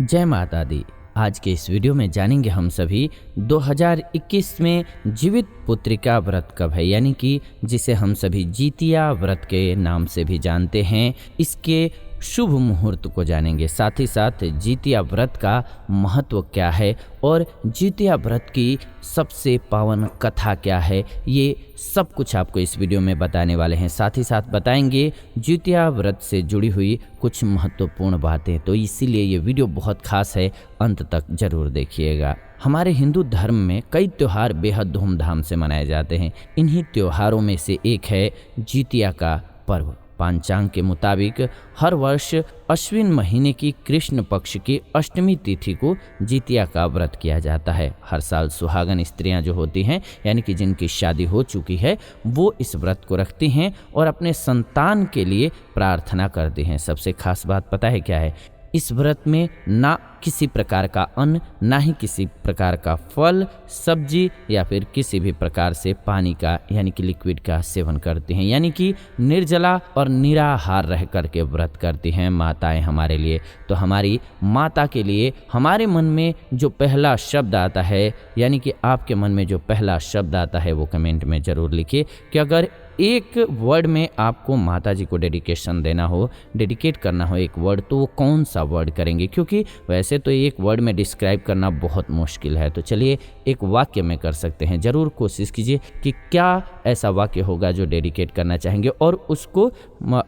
जय माता दी। आज के इस वीडियो में जानेंगे हम सभी 2021 में जीवित पुत्रिका व्रत कब है, यानी कि जिसे हम सभी जितिया व्रत के नाम से भी जानते हैं। इसके शुभ मुहूर्त को जानेंगे, साथ ही साथ जितिया व्रत का महत्व क्या है और जितिया व्रत की सबसे पावन कथा क्या है, ये सब कुछ आपको इस वीडियो में बताने वाले हैं। साथ ही साथ बताएंगे जितिया व्रत से जुड़ी हुई कुछ महत्वपूर्ण बातें, तो इसीलिए ये वीडियो बहुत खास है, अंत तक जरूर देखिएगा। हमारे हिंदू धर्म में कई त्योहार बेहद धूमधाम से मनाए जाते हैं। इन्हीं त्योहारों में से एक है जितिया का पर्व। पांचांग के मुताबिक हर वर्ष अश्विन महीने की कृष्ण पक्ष की अष्टमी तिथि को जितिया का व्रत किया जाता है। हर साल सुहागन स्त्रियां जो होती हैं, यानी कि जिनकी शादी हो चुकी है, वो इस व्रत को रखती हैं और अपने संतान के लिए प्रार्थना करती हैं। सबसे खास बात पता है क्या है? इस व्रत में ना किसी प्रकार का अन्न, ना ही किसी प्रकार का फल, सब्जी या फिर किसी भी प्रकार से पानी का यानी कि लिक्विड का सेवन करते हैं, यानी कि निर्जला और निराहार रह करके व्रत करती हैं माताएं हमारे लिए। तो हमारी माता के लिए हमारे मन में जो पहला शब्द आता है, यानी कि आपके मन में जो पहला शब्द आता है, वो कमेंट में ज़रूर लिखिए कि अगर एक वर्ड में आपको माता जी को डेडिकेशन देना हो, डेडिकेट करना हो एक वर्ड, तो वो कौन सा वर्ड करेंगे? क्योंकि वैसे तो एक वर्ड में डिस्क्राइब करना बहुत मुश्किल है, तो चलिए एक वाक्य में कर सकते हैं। ज़रूर कोशिश कीजिए कि क्या ऐसा वाक्य होगा जो डेडिकेट करना चाहेंगे और उसको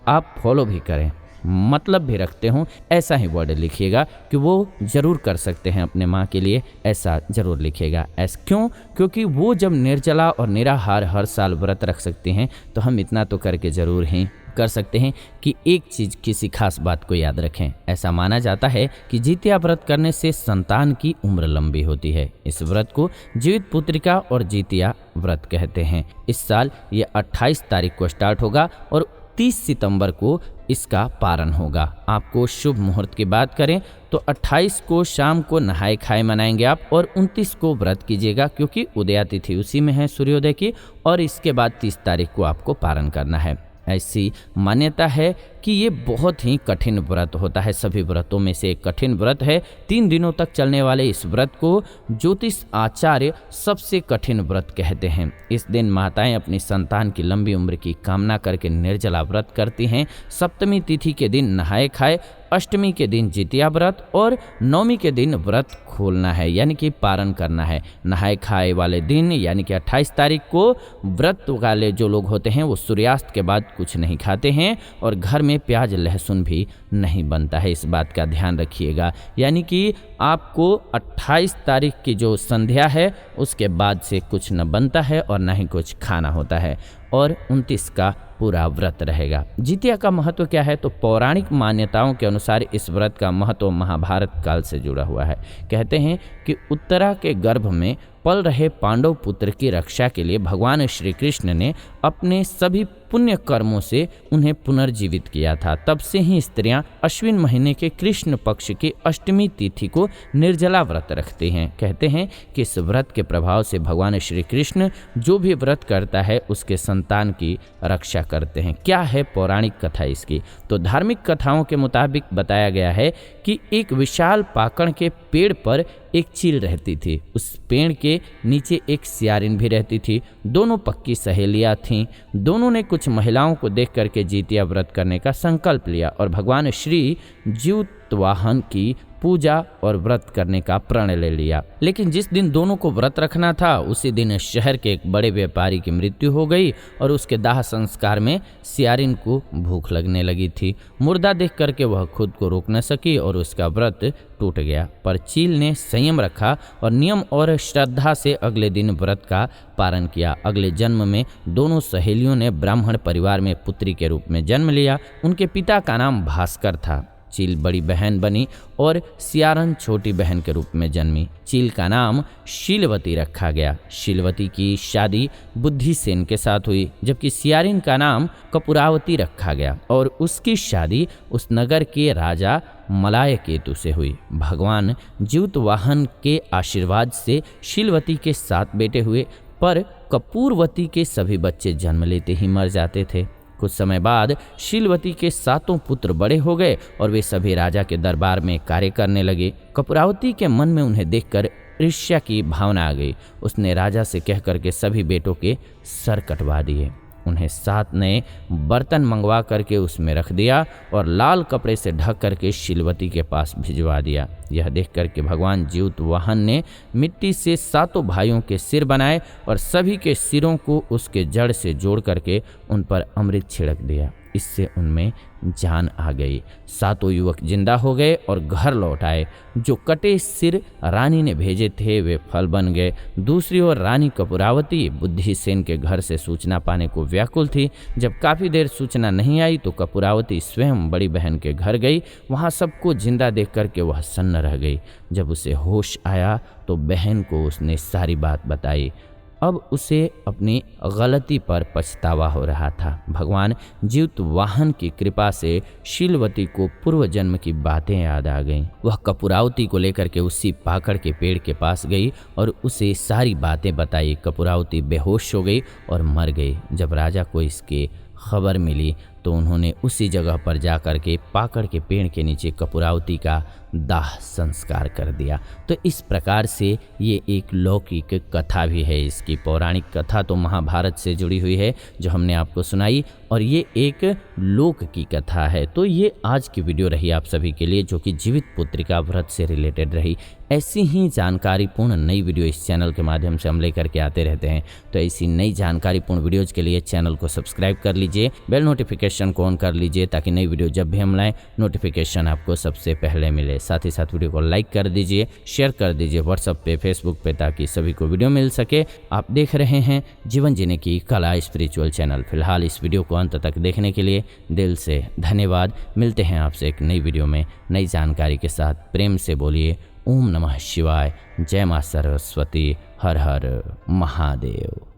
आप फॉलो भी करें, मतलब भी रखते हो, ऐसा ही वर्ड लिखिएगा कि वो ज़रूर कर सकते हैं अपने माँ के लिए, ऐसा ज़रूर लिखिएगा। ऐसा क्यों? क्योंकि वो जब निर्जला और निराहार हर साल व्रत रख सकते हैं, तो हम इतना तो करके ज़रूर ही कर सकते हैं कि एक चीज़, किसी खास बात को याद रखें। ऐसा माना जाता है कि जितिया व्रत करने से संतान की उम्र लंबी होती है। इस व्रत को जीवित पुत्रिका और जितिया व्रत कहते हैं। इस साल ये 28 तारीख को स्टार्ट होगा और 30 सितंबर को इसका पारण होगा। आपको शुभ मुहूर्त की बात करें तो 28 को शाम को नहाए खाए मनाएंगे आप, और 29 को व्रत कीजिएगा क्योंकि उदया तिथि उसी में है सूर्योदय की, और इसके बाद 30 तारीख को आपको पारण करना है। ऐसी मान्यता है कि ये बहुत ही कठिन व्रत होता है, सभी व्रतों में से एक कठिन व्रत है। 3 दिनों तक चलने वाले इस व्रत को ज्योतिष आचार्य सबसे कठिन व्रत कहते हैं। इस दिन माताएं अपनी संतान की लंबी उम्र की कामना करके निर्जला व्रत करती हैं। सप्तमी तिथि के दिन नहाए खाए, अष्टमी के दिन जितिया व्रत और नवमी के दिन व्रत खोलना है, यानी कि पारण करना है। नहाए खाए वाले दिन यानी कि 28 तारीख को व्रत वाले जो लोग होते हैं वो सूर्यास्त के बाद कुछ नहीं खाते हैं और घर में प्याज लहसुन भी नहीं बनता है। इस बात का ध्यान रखिएगा, यानी कि आपको 28 तारीख की जो संध्या है उसके बाद से कुछ न बनता है और न ही कुछ खाना होता है, और 29 का पूरा व्रत रहेगा। जितिया का महत्व क्या है? तो पौराणिक मान्यताओं के अनुसार इस व्रत का महत्व महाभारत काल से जुड़ा हुआ है। कहते हैं कि उत्तरा के गर्भ में पल रहे पांडव पुत्र की रक्षा के लिए भगवान श्री कृष्ण ने अपने सभी पुण्य कर्मों से उन्हें पुनर्जीवित किया था। तब से ही स्त्रियां अश्विन महीने के कृष्ण पक्ष की अष्टमी तिथि को निर्जला व्रत रखती हैं। कहते हैं कि इस व्रत के प्रभाव से भगवान श्री कृष्ण जो भी व्रत करता है उसके संतान की रक्षा करते हैं। क्या है पौराणिक कथा इसकी? तो धार्मिक कथाओं के मुताबिक बताया गया है कि एक विशाल पाकड़ के पेड़ पर एक चील रहती थी। उस पेड़ के नीचे एक सियारिन भी रहती थी। दोनों पक्की सहेलियां थीं। दोनों ने कुछ महिलाओं को देख करके जितिया व्रत करने का संकल्प लिया और भगवान श्री ज्यूतवाहन की पूजा और व्रत करने का प्रण ले लिया। लेकिन जिस दिन दोनों को व्रत रखना था उसी दिन शहर के एक बड़े व्यापारी की मृत्यु हो गई और उसके दाह संस्कार में सियारिन को भूख लगने लगी थी। मुर्दा देख करके वह खुद को रोक न सकी और उसका व्रत टूट गया। पर चील ने संयम रखा और नियम और श्रद्धा से अगले दिन व्रत का पारण किया। अगले जन्म में दोनों सहेलियों ने ब्राह्मण परिवार में पुत्री के रूप में जन्म लिया। उनके पिता का नाम भास्कर था। चील बड़ी बहन बनी और सियारन छोटी बहन के रूप में जन्मी। चील का नाम शीलवती रखा गया। शीलवती की शादी बुद्धिसेन के साथ हुई, जबकि सियारिन का नाम कपूरावती रखा गया और उसकी शादी उस नगर के राजा मलायकेतु से हुई। भगवान ज्यूतवाहन के आशीर्वाद से शीलवती के 7 बेटे हुए, पर कपूरवती के सभी बच्चे जन्म लेते ही मर जाते थे। कुछ समय बाद शीलवती के 7 पुत्र बड़े हो गए और वे सभी राजा के दरबार में कार्य करने लगे। कपूरावती के मन में उन्हें देखकर ईर्ष्या की भावना आ गई। उसने राजा से कह करके सभी बेटों के सर कटवा दिए। उन्हें 7 नए बर्तन मंगवा करके उसमें रख दिया और लाल कपड़े से ढक करके शीलवती के पास भिजवा दिया। यह देख करके भगवान जीतवाहन ने मिट्टी से 7 भाइयों के सिर बनाए और सभी के सिरों को उसके जड़ से जोड़ करके उन पर अमृत छिड़क दिया। इससे उनमें जान आ गई। 7 युवक जिंदा हो गए और घर लौट आए। जो कटे सिर रानी ने भेजे थे वे फल बन गए। दूसरी ओर रानी कपूरावती बुद्धिसेन के घर से सूचना पाने को व्याकुल थी। जब काफ़ी देर सूचना नहीं आई तो कपूरावती स्वयं बड़ी बहन के घर गई। वहाँ सबको जिंदा देख करके वह सन्न रह गई। जब उसे होश आया तो बहन को उसने सारी बात बताई। अब उसे अपनी गलती पर पछतावा हो रहा था। भगवान जीतवाहन की कृपा से शीलवती को पूर्व जन्म की बातें याद आ गईं। वह कपूरावती को लेकर के उसी पाकड़ के पेड़ के पास गई और उसे सारी बातें बताई। कपूरावती बेहोश हो गई और मर गई। जब राजा को इसकी खबर मिली तो उन्होंने उसी जगह पर जा कर के पाकड़ के पेड़ के नीचे कपूरावती का दाह संस्कार कर दिया। तो इस प्रकार से ये एक लौकिक कथा भी है। इसकी पौराणिक कथा तो महाभारत से जुड़ी हुई है जो हमने आपको सुनाई, और ये एक लोक की कथा है। तो ये आज की वीडियो रही आप सभी के लिए जो कि जीवित पुत्रिका व्रत से रिलेटेड रही। ऐसी ही जानकारीपूर्ण नई वीडियो इस चैनल के माध्यम से हम लेकर के आते रहते हैं। तो ऐसी नई जानकारीपूर्ण वीडियोज़ के लिए चैनल को सब्सक्राइब कर लीजिए, बेल नोटिफिकेशन को ऑन कर लीजिए ताकि नई वीडियो जब भी हम लाएं नोटिफिकेशन आपको सबसे पहले मिले। साथ ही साथ वीडियो को लाइक कर दीजिए, शेयर कर दीजिए व्हाट्सएप पे, फेसबुक पे, ताकि सभी को वीडियो मिल सके। आप देख रहे हैं जीवन जीने की कला स्पिरिचुअल चैनल। फिलहाल इस वीडियो को अंत तक देखने के लिए दिल से धन्यवाद। मिलते हैं आपसे एक नई वीडियो में नई जानकारी के साथ। प्रेम से बोलिए ओम नमः शिवाय, जय मां सरस्वती, हर हर महादेव।